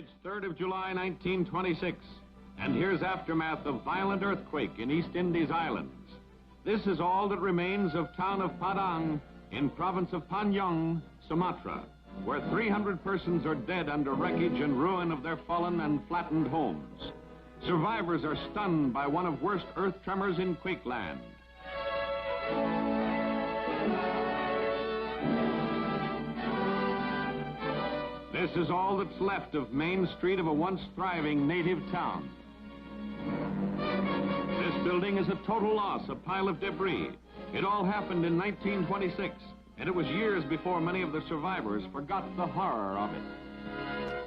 It's 3rd of July, 1926, and here's aftermath of violent earthquake in East Indies Islands. This is all that remains of town of Padang in province of Panjang, Sumatra, where 300 persons are dead under wreckage and ruin of their fallen and flattened homes. Survivors are stunned by one of worst earth tremors in Quakeland. This is all that's left of Main Street of a once thriving native town. This building is a total loss, a pile of debris. It all happened in 1926, and it was years before many of the survivors forgot the horror of it.